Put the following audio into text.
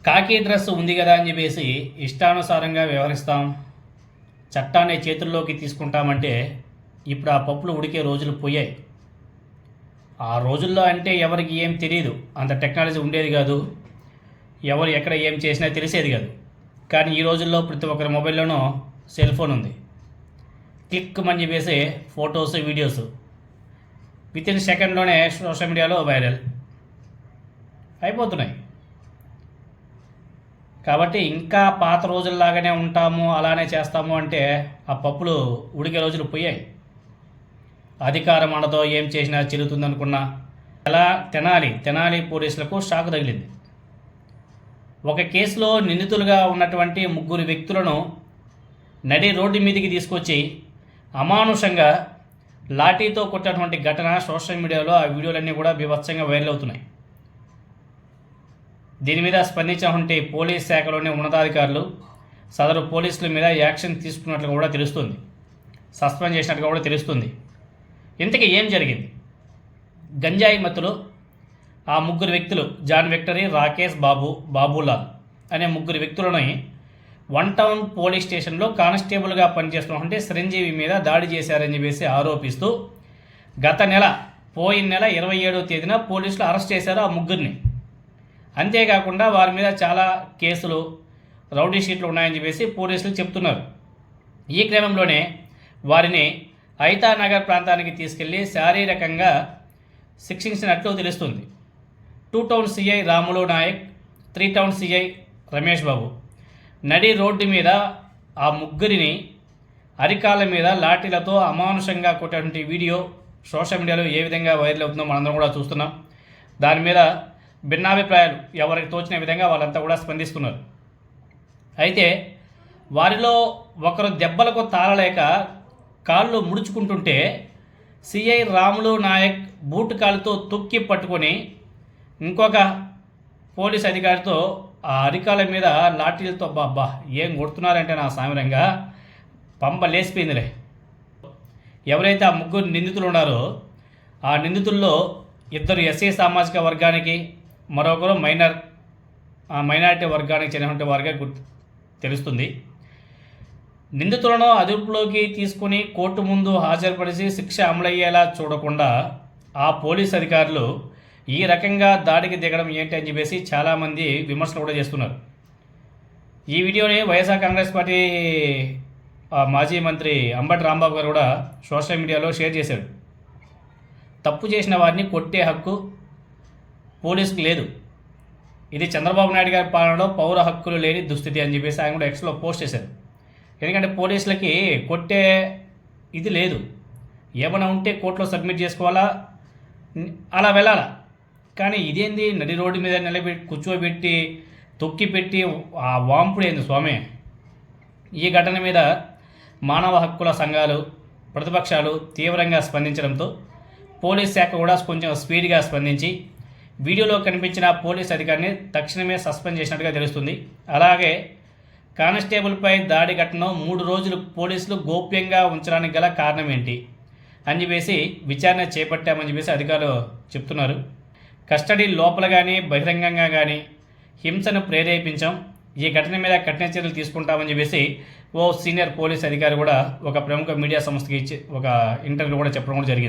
కాకి డ్రెస్ ఉంది కదా అని చెప్పేసి ఇష్టానుసారంగా వ్యవహరిస్తాం, చట్టాన్ని చేతుల్లోకి తీసుకుంటామంటే ఇప్పుడు ఆ పప్పులు ఉడికే రోజులు పోయాయి. ఆ రోజుల్లో అంటే ఎవరికి ఏం తెలియదు, అంత టెక్నాలజీ ఉండేది కాదు, ఎవరు ఎక్కడ ఏం చేసినా తెలిసేది కాదు. కానీ ఈ రోజుల్లో ప్రతి ఒక్కరి మొబైల్లోనూ సెల్ ఫోన్ ఉంది. క్లిక్ అని చెప్పేసి ఫొటోస్, వీడియోస్ వితిన్ సెకండ్లోనే సోషల్ మీడియాలో వైరల్ అయిపోతున్నాయి. కాబట్టి ఇంకా పాత రోజుల్లాగానే ఉంటాము, అలానే చేస్తాము అంటే ఆ పప్పులు ఉడికే రోజులు పోయాయి. అధికారం అనతో ఏం చేసినా చెల్లుతుందనుకున్నా ఎలా తెనాలి పోలీసులకు షాక్ తగిలింది. ఒక కేసులో నిందితులుగా ఉన్నటువంటి 3 వ్యక్తులను నడి రోడ్డు మీదకి తీసుకొచ్చి అమానుషంగా లాఠీతో కొట్టినటువంటి ఘటన సోషల్ మీడియాలో ఆ వీడియోలన్నీ కూడా బీభత్సంగా వైరల్ అవుతున్నాయి. దీని మీద స్పందించినటువంటి పోలీస్ శాఖలోని ఉన్నతాధికారులు సదరు పోలీసుల మీద యాక్షన్ తీసుకున్నట్లు కూడా తెలుస్తుంది, సస్పెండ్ చేసినట్టుగా కూడా తెలుస్తుంది. ఇంతకీ ఏం జరిగింది? గంజాయి మత్తులో ఆ 3 వ్యక్తులు జాన్ విక్టరీ, రాకేష్, బాబులాల్ అనే 3 వ్యక్తులను 1 టౌన్ పోలీస్ స్టేషన్లో కానిస్టేబుల్గా పనిచేస్తున్నటువంటి చిరంజీవి మీద దాడి చేశారని చెప్పేసి ఆరోపిస్తూ పోయిన నెల 27వ తేదీన పోలీసులు అరెస్ట్ చేశారు ఆ 3ని. అంతేకాకుండా వారి మీద చాలా కేసులు, రౌడీ షీట్లు ఉన్నాయని చెప్పేసి పోలీసులు చెప్తున్నారు. ఈ క్రమంలోనే వారిని ఐతానగర్ ప్రాంతానికి తీసుకెళ్లి శారీరకంగా శిక్షించినట్లు తెలుస్తుంది. 2 town CI Ramulu Nayak, 3 town CI Ramesh Babu నడి రోడ్డు మీద ఆ 3ని అరికాళ్ళ మీద లాఠీలతో అమానుషంగా కొట్టినటువంటి వీడియో సోషల్ మీడియాలో ఏ విధంగా వైరల్ అవుతుందో మనందరం కూడా చూస్తున్నాం. దాని మీద భిన్నాభిప్రాయాలు ఎవరికి తోచిన విధంగా వాళ్ళంతా కూడా స్పందిస్తున్నారు. అయితే వారిలో ఒకరు దెబ్బలకు తాళలేక కాళ్ళు ముడుచుకుంటుంటే సిఐ రాములు నాయక్ బూటు కాలుతో తొక్కి పట్టుకొని ఇంకొక పోలీస్ అధికారితో ఆ అరికాల మీద లాఠీలతో బాబ్బా ఏం కొడుతున్నారంటే నా సామిరంగా పంప లేసిపోయిందిలే. ఎవరైతే ఆ 3 నిందితులు ఉన్నారో ఆ నిందితుల్లో 2 ఎస్సీ సామాజిక వర్గానికి, మరొకరు మైనారిటీ వర్గానికి చెందినటువంటి వారిగా తెలుస్తుంది. నిందితులను అదుపులోకి తీసుకుని కోర్టు ముందు హాజరుపరిచి శిక్ష అమలయ్యేలా చూడకుండా ఆ పోలీస్ అధికారులు ఈ రకంగా దాడికి దిగడం ఏంటి అని చెప్పేసి చాలామంది విమర్శలు కూడా చేస్తున్నారు. ఈ వీడియోని వైఎస్ఆర్ కాంగ్రెస్ పార్టీ మాజీ మంత్రి అంబటి రాంబాబు గారు కూడా సోషల్ మీడియాలో షేర్ చేశారు. తప్పు చేసిన వారిని కొట్టే హక్కు పోలీసుకు లేదు, ఇది చంద్రబాబు నాయుడు గారి పాలనలో పౌర హక్కులు లేని దుస్థితి అని చెప్పేసి ఆయన కూడా ఎక్స్లో పోస్ట్ చేశారు. ఎందుకంటే పోలీసులకి కొట్టే ఇది లేదు, ఏమైనా ఉంటే కోర్టులో సబ్మిట్ చేసుకోవాలా, అలా వెళ్ళాలా. కానీ ఇదేంది నడి రోడ్డు మీద కూర్చోబెట్టి తొక్కి పెట్టి ఆ వాంపుడు ఏంది స్వామి? ఈ ఘటన మీద మానవ హక్కుల సంఘాలు, ప్రతిపక్షాలు తీవ్రంగా స్పందించడంతో పోలీస్ శాఖ కూడా కొంచెం స్పీడ్గా స్పందించి వీడియోలో కనిపించిన పోలీస్ అధికారిని తక్షణమే సస్పెండ్ చేసినట్టుగా తెలుస్తుంది. అలాగే కానిస్టేబుల్పై దాడి ఘటనను 3 రోజులు పోలీసులు గోప్యంగా ఉంచడానికి గల కారణం ఏంటి అని చెప్పేసి విచారణ చేపట్టామని చెప్పేసి అధికారులు చెప్తున్నారు. కస్టడీ లోపల కానీ బహిరంగంగా కానీ హింసను ప్రేరేపించాం, ఈ ఘటన మీద కఠిన చర్యలు తీసుకుంటామని చెప్పేసి ఓ సీనియర్ పోలీస్ అధికారి కూడా ఒక ప్రముఖ మీడియా సంస్థకి ఇచ్చి ఒక ఇంటర్వ్యూ కూడా చెప్పడం కూడా జరిగింది.